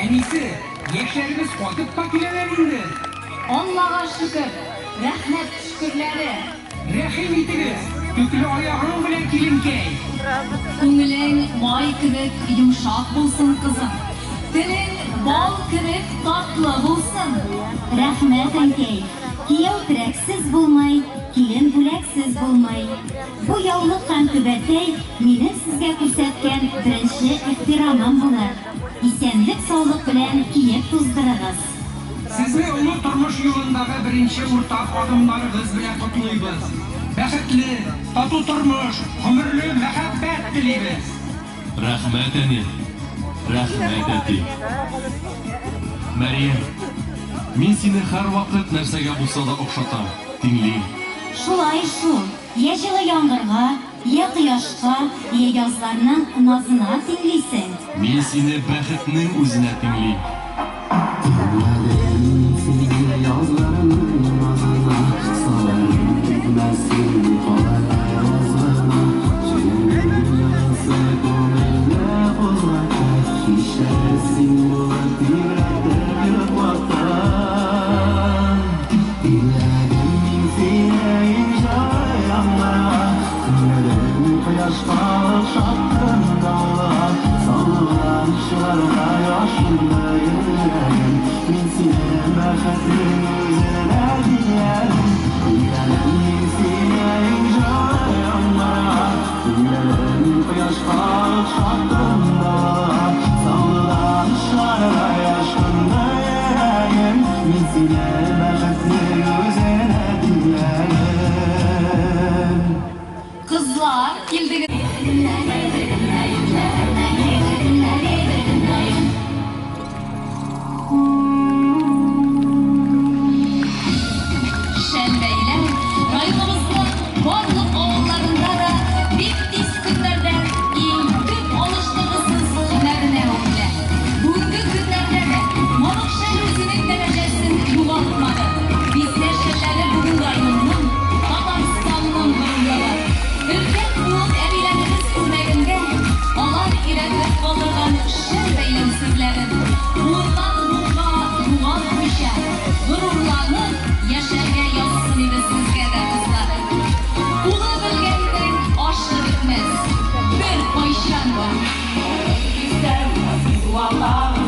Әнисе, яшәрimiz катып киләләр инде. Аллага шөкер, рәхмәт шөкерләре. Рәхим итегез, төкле аягың белән киленкәй. Күңелең май кебек йомшак булсын, кызым. Телең бал кебек татлы булсын. Рәхмәт, әнкәй. Кияү терәксез булмай, килен бүләксез булмай. Бу яулык һәм түбәтәй минем сезгә күрсәткән беренче ихтирамым булыр. Исәнлек саулык белән киеп туздырыгыз. Сезне олы тормыш юлындагы беренче уртак адымларыгыз белән котлыйбыз. Бәхетле, тату тормыш, гомерле мәхәббәт телибез. Рәхмәт, әни. Рәхмәт, әти. Мәрьям, мин сине һәр вакыт нәрсәгә булса да охшатам, тиңлим. Шулай шул. Я җылы яңгырга, я кояшка, я язларның назына тиңлисең. Мин сине бәхетнең үзенә тиңлим. Kızlar, kildiniz. Şenbeyler, rayonumuzun bozluk oğullarında da bir diz günlerden ilgin oluşturusuz günlerine öyle. Bugün günlerde de Monuk Şenözü'nün derecesini yuvaltmadı. Bizler şelleri bugün rayonunun, Tatarstan'ın burundalar. Ülken kuğun evilerimiz kürmeginde, alar ilerler kaldırgan Şenbey'in sürlerin. Uğurdan ruha, ruha düşer, gururlanır, yaşarga yazsın idi sizge de kızları. Ulu bilgenden aşı bitmez, bir koyşan var. Bizler aziz vallahi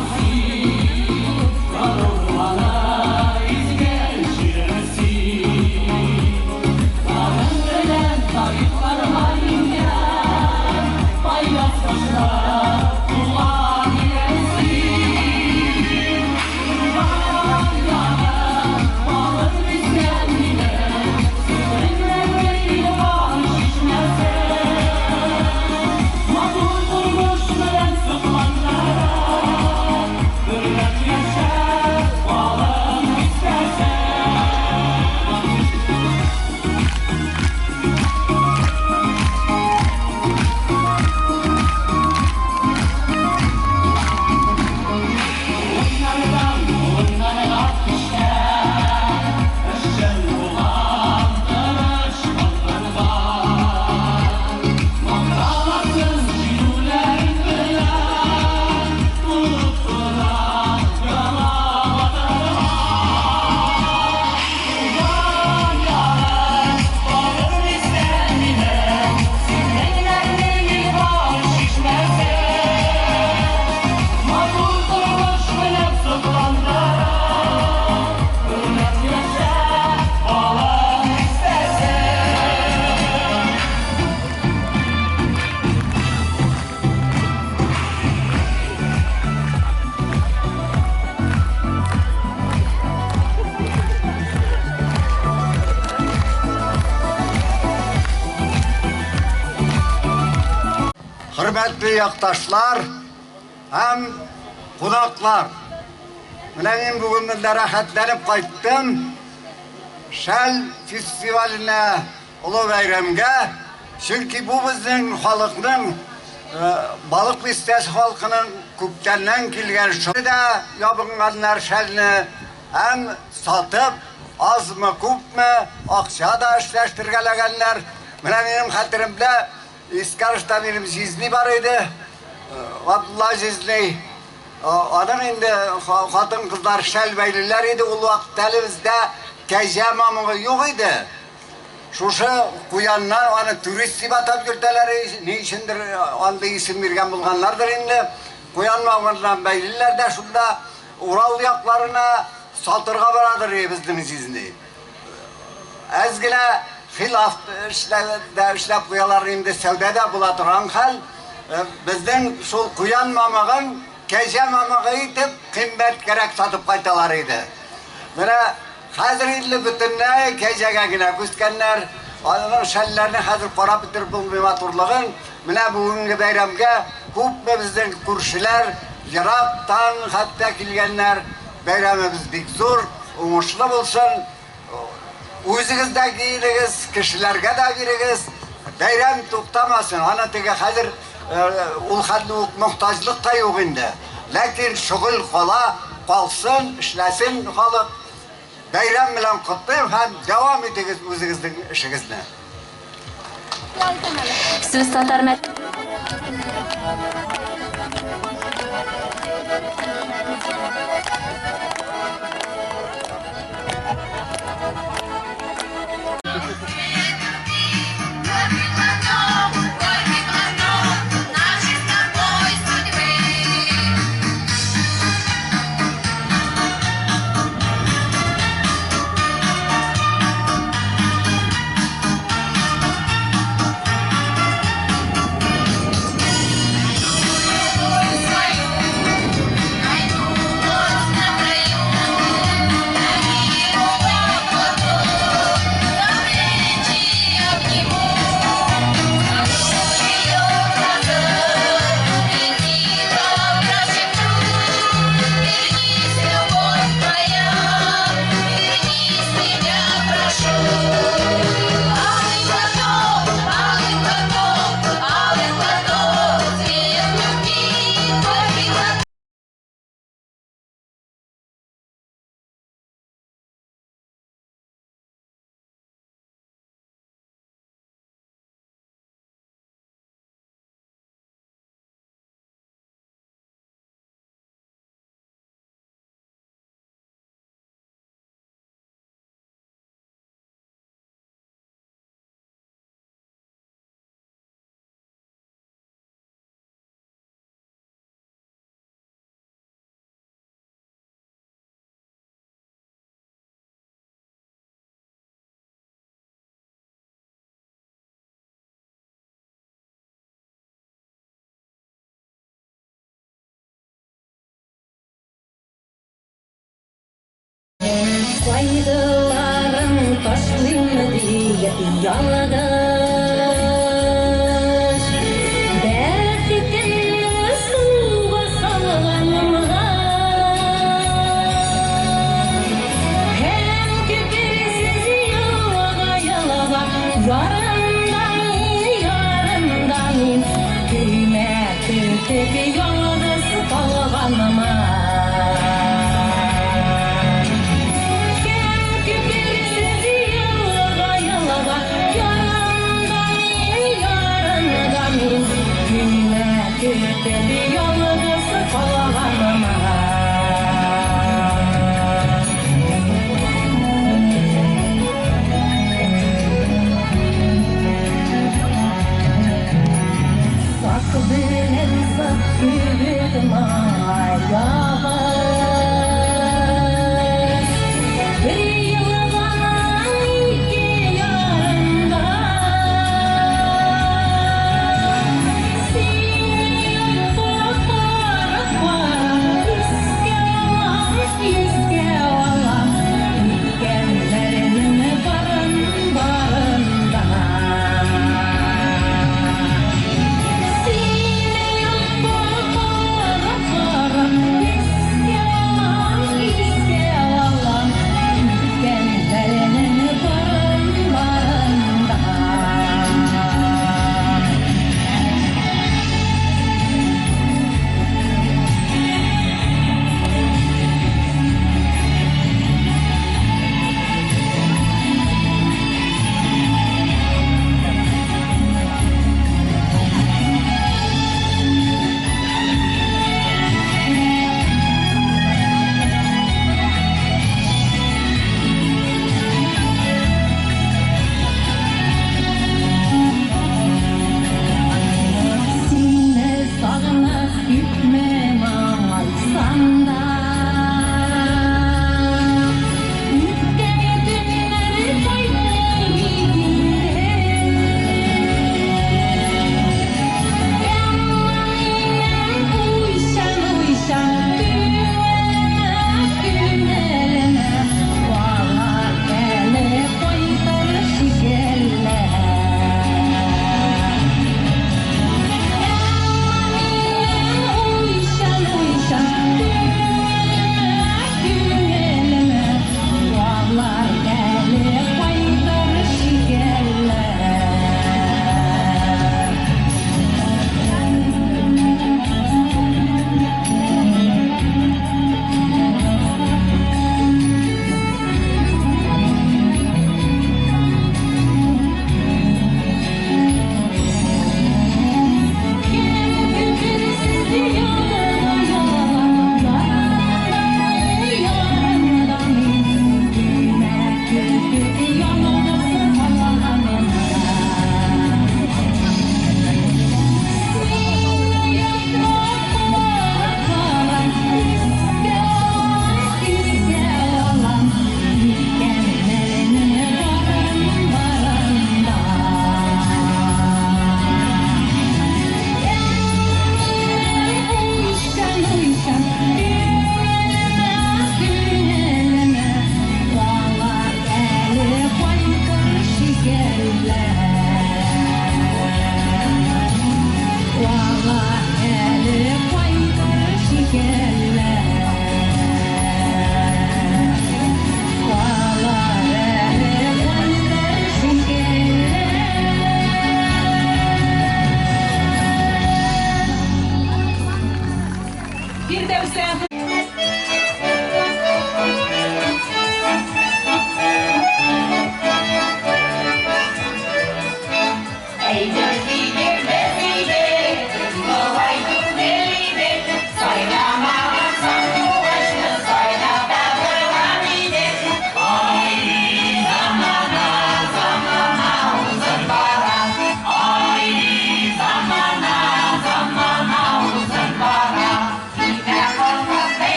Hürmetli yaktашlar hem kudaklar. Ben bugün de rahatlanıp kayttım. Şel festivaline, ulu bayramga. Çünkü bu bizim halkının, balık listesi halkının köptenden kilgen şöyle yapınganlar şelini hem satıp az mı köp mü akça da işleştirgelegenler. Benim hatırımda İskarış'ta benim Zizli var idi. Abdullah Zizli. Adam indi hatın kızlar şelbeyliler idi. O vakit elimizde kece mamığı yok idi. Şuşu kuyanlar, onu turist gibi atıp yürüteleri, ne içindir, onda isim vergen bulganlardır indi. Kuyan mamığından beyliler de şunda Ural yaklarına satırga baradır bizden izinde. Ezgile hilaf işlep kuyalar indi sevdede bulaturan hal, bizden şu kuyan mamığın kece mamığı itip kıymet gerek satıp kaytalarıydı. Bana hazır illi bütünne kecege gine küskenler, onun şellerini hazır para bitirip bulmaturluğun, bana bugünkü bayramga köp bizden kurşiler, Irak'tan hatta kilgenler, bayramımız dik zor, umuşlu bulsun. Özünüzde giyiniz, kişilerge de veriniz, bayram tuktamasın. Ana tege hazır ulhadlık, muhtaçlık da yok indi. Lakin şugul kola, kalsın, işlesin halık. Bayram bilen kutlayıp hem devam ediniz özünüzün işinizle. Söz tatarmet. Saygılarım taşlıyım diye yalagaç Dertlikten suğa salganımda Hem küpürsiz yalaga yalaga Yarımdan Köyme tütük yalagız kalganıma Yarım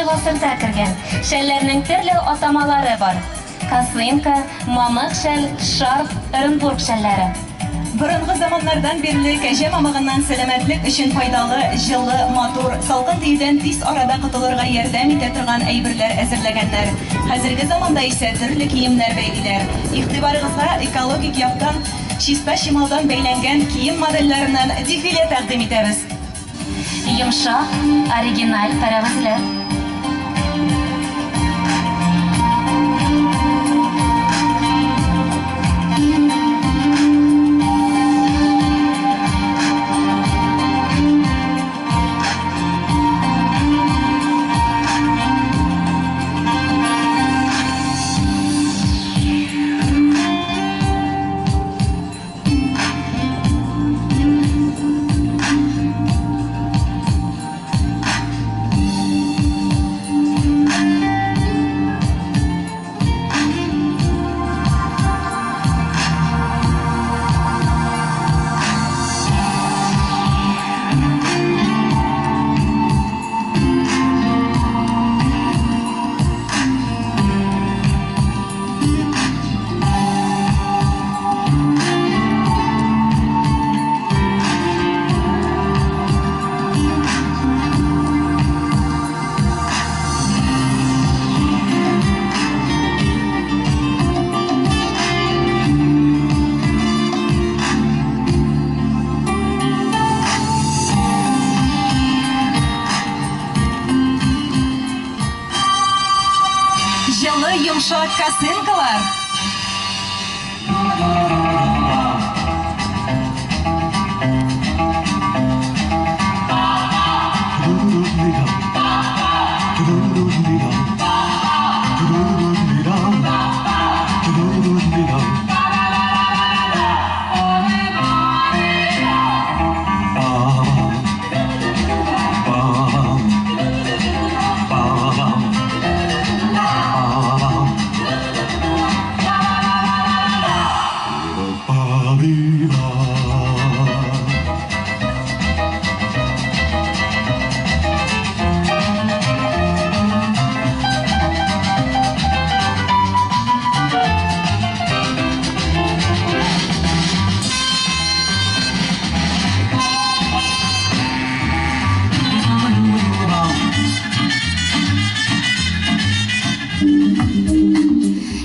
гасырда кергән. Шәлләрнең төрле атамалары бар. Косынка, мамык шәл, шарф, Оренбург шәлләре. Борынгы заманнардан бирле кәҗә мамыгыннан сәламәтлек өчен файдалы, җылы, матур, салкын тиюдән тиз арада котылырга ярдәм итә торган әйберләр әзерләгәннәр. Хәзерге заманда исә төрле киемнәр бәйлиләр. Игътибарыгызга экологик яктан чиста чималдан бәйләнгән кием модельләреннән дефиле тәкъдим итәбез. Йомшак, оригиналь пәрәвезләр. Җылы, йомшак косынкалар.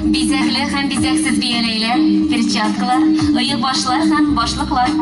Бизәкле һәм бизәксез бияләйләр, перчаткалар, ыек башлар һәм башлыклар.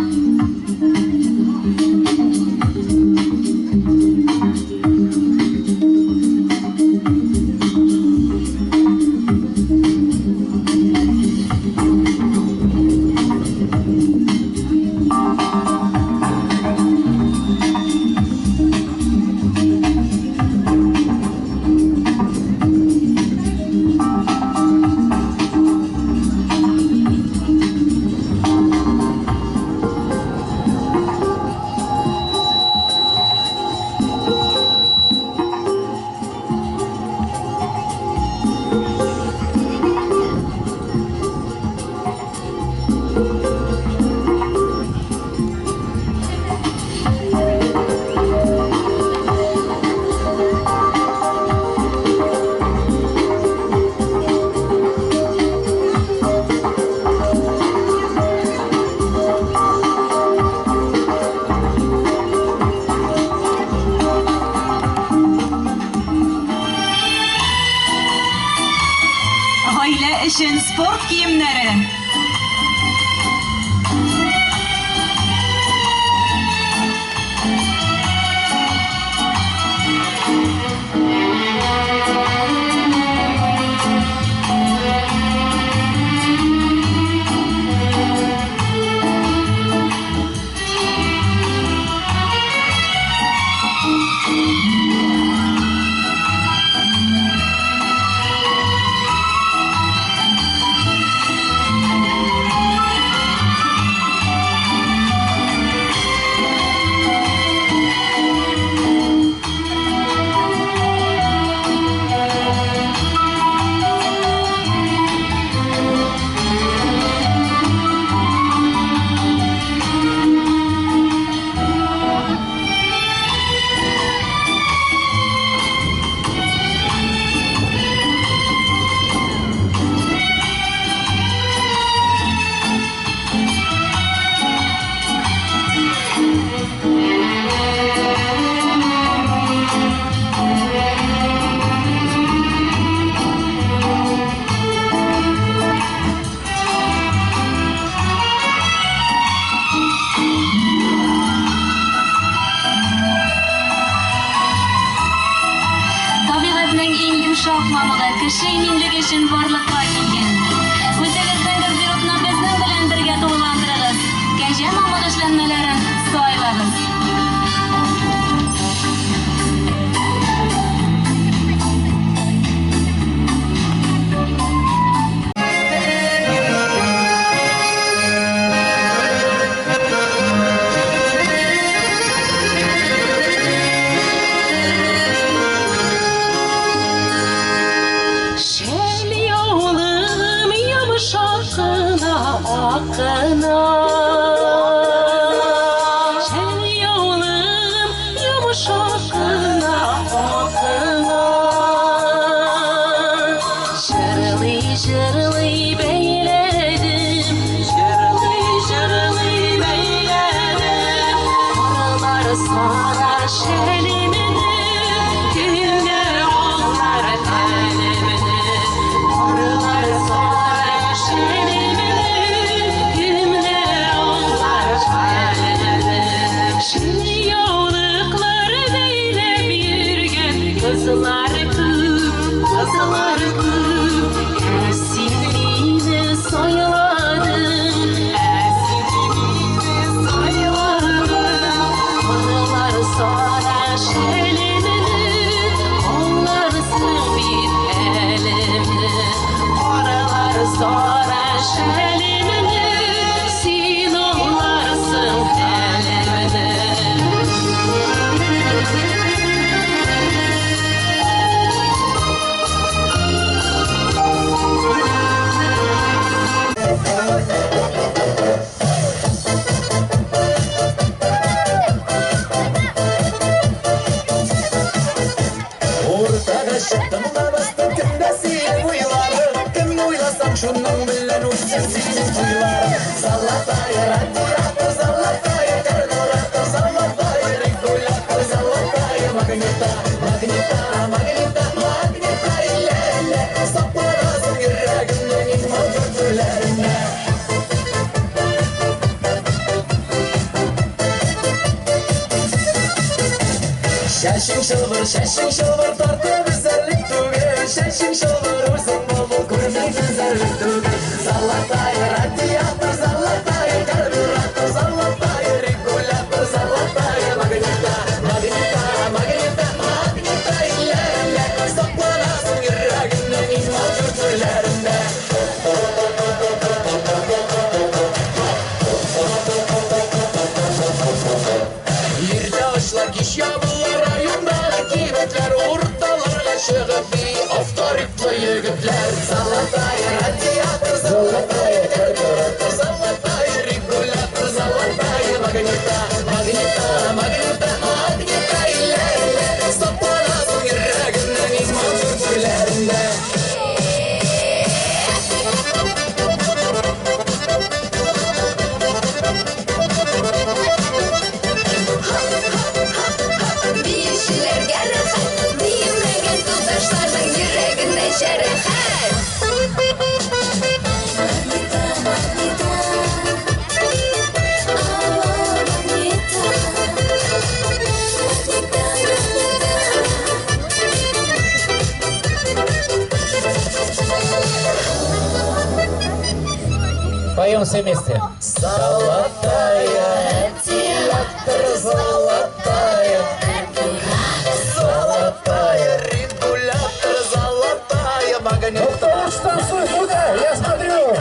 Гаилә өчен спорт киемнәре. Шок мамыгы кеше иминлек өчен барлыкка килгән. Үзегезнең гардеробны безнең белән бергә тулыландырыгыз. Кәҗә мамыгы эшләнмәләрен сайлагыз. Şunun bilen uçsesini duylar. Zallatay radyator, zallatay karburator, zallatay regulator, zallatay magneta, magneta, magneta, magneta ilerle. Saplarasın yüreğimden motorlarına. Şaşın şılvır tartı güzellik tüge. Şaşın şılvır uzun bol kurmak güzellik tüge. Zallatay radyator, zallatay karburator, zallatay regulator, zallatay magneta, magneta, magneta, magneta ilerle. Saplarasın yüreğimden motorlarına. Yerde aşlar giş yağmurlar rayondalı kibetler ortalarga çıkıp bir avtoritli yigitler. Zallatay radyator, zallatay karburator, zallatay regulator, zallatay magneta, magneta, magneta, magneta ilerle. Saplarasın yüreğimden motorlarına. Biyişlerge rahat, büyümegen tuzaşlarının yüreğinde şerehat. Magneta, magneta, aa magneta, Поем все вместе. Золотая радиатор, золотая, золотая регулятор, золотая магнита. Ну что танцует, ну-ка, я смотрю.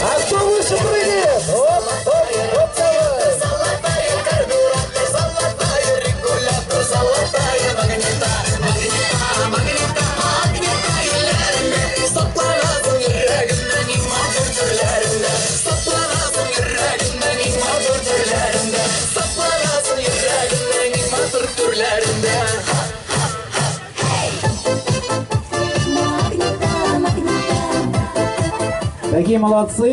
А кто выше прыгает? Оп, оп, оп, давай. Золотая карбюратор, золотая регулятор, золотая магнита, магнита, магнита, магнита ilerle. Saplarasın yüreğimden motorlarına. Saplarasın yüreğimden motorlarına. Saplarasın yüreğimden motorlarına. Такие молодцы.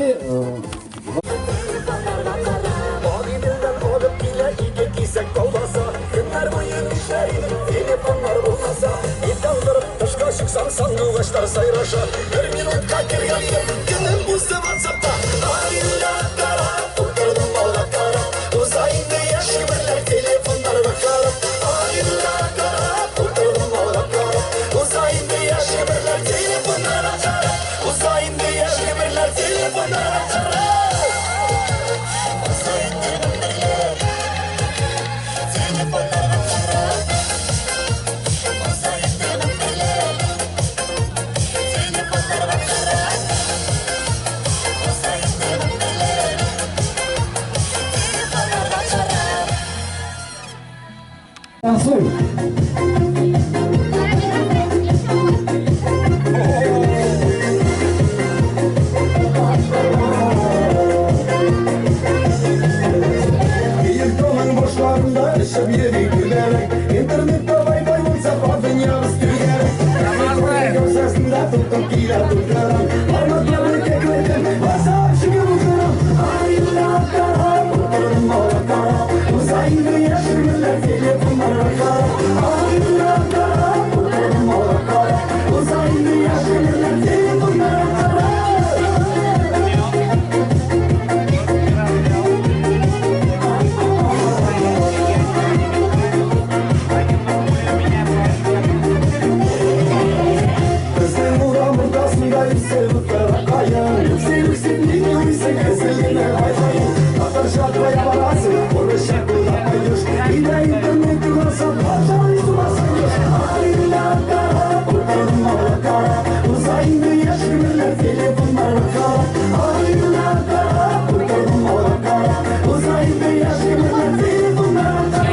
Bağımından olup bile iki giysek olmasa, günler boyu işlerinin telefonlar bulmasa, İddialarım dışka çıksan sandılaşlar sayraşa, bir minutka kirganıyım günüm buzdu WhatsApp'ta. Ayılatlara tutturdum bağlaklara, uzayında yaş gibiler telefonlar bakarım. Telefonlarga qarab Ozaytib bilir Telefonlarga qarab Ozaytib bilir Telefonlarga qarab Asıl. Yıldıların boşlarında yaşam yeri gülerek İnternette bay bay olsa dünyamız tüyerek Gözlerinde tutup girer tutturan Parmaklarını kekledim Varsa şükür uzurum Ayrıla kara Kurtarım ola kara Uzaylı yaşırlar telefonlara kara Ayrıla kara Kurtarım ola kara Uzaylı yaşırlar telefonlara kara Bizden uğramırdasındayım sevdiklara kayın Yükselirsin dinliyorsun eseline hayvan Atar şarkıya varasın Konuşak kullanmayış Yine interneti görsen Parçalayı sulasın Ayrıla kara Kurtarım ola kara Uzaylı yaşırlar telefonlara kara Ayrıla kara Kurtarım ola kara Uzaylı yaşırlar telefonlara kara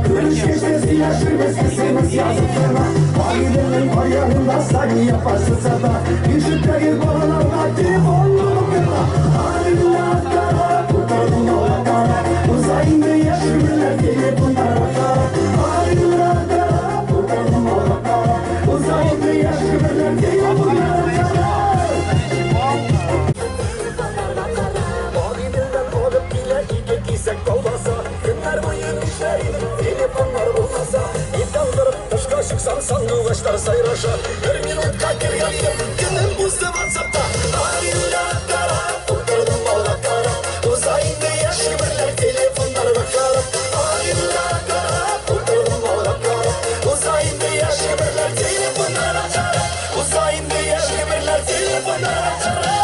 Kırış geçmesi yaşırması sevmez yazıklarına Validenin var yanında sani yaparsın sana Yüzükleri balalarına telefonunu kırma Ayrıla kara kurtardım ola kara Uzaylı yaşırlar telefonlara kara Ayrıla kara kurtardım ola kara Uzaylı yaşırlar telefonlara kara Mavinden alıp bile iki giysek kolbasa Günler boyu işleriydim telefonlar bulmasa İp kaldırıp dışka çıksam sandığı sayraşa Bir minutka girgeliydim günüm buzdu WhatsApp'ta Ayrıla kara kurtardım ola kara Uzaylı yaşırlar telefonlara bakarım Ayrıla kara kurtardım ola kara Uzaylı yaşırlar telefonlara kara Uzaylı yaşırlar telefonlara kara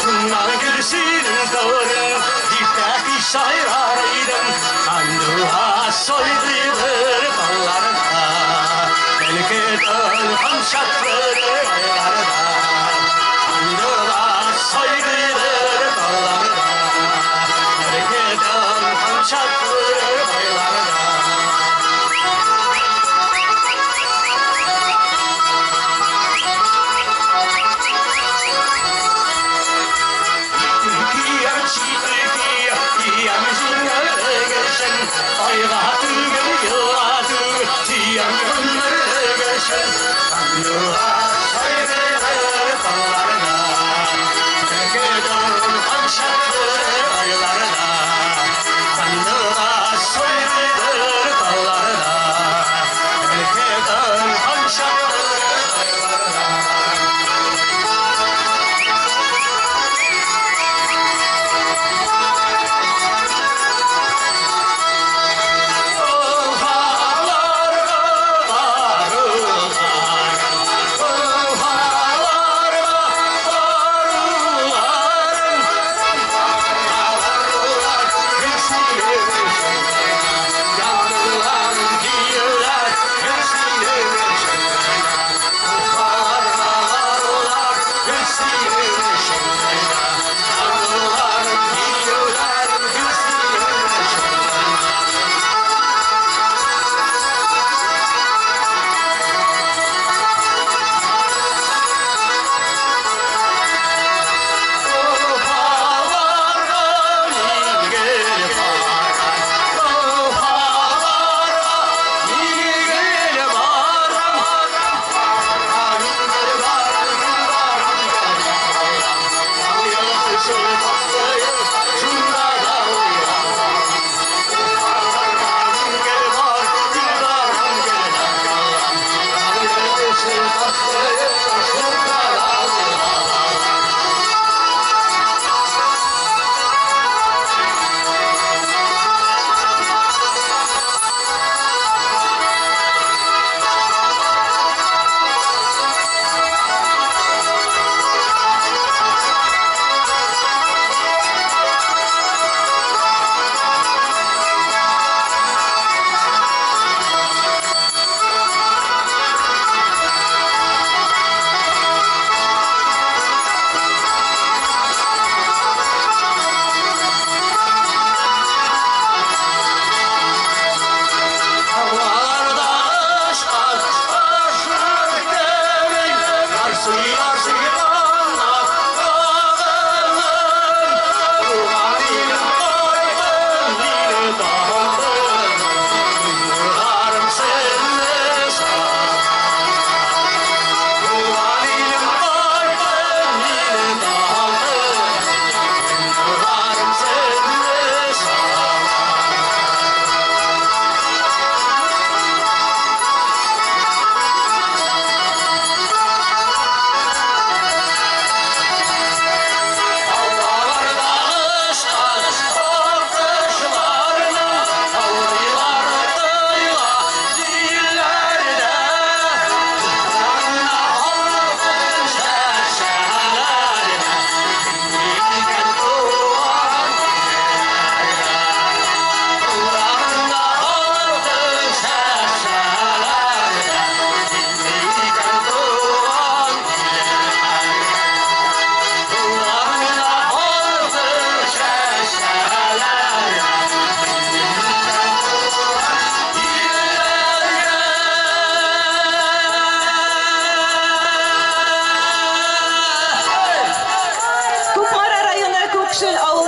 Şundan gülsün doğru Difteki sayrarıydım Kandığa soydudur dallarına Belki dön hamşatları aylarda Kandığa soydudur dallarına Belki dön hamşatları aylarda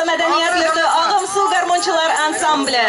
Madaniyat yurti Ag'am suv garmonchilar ansambli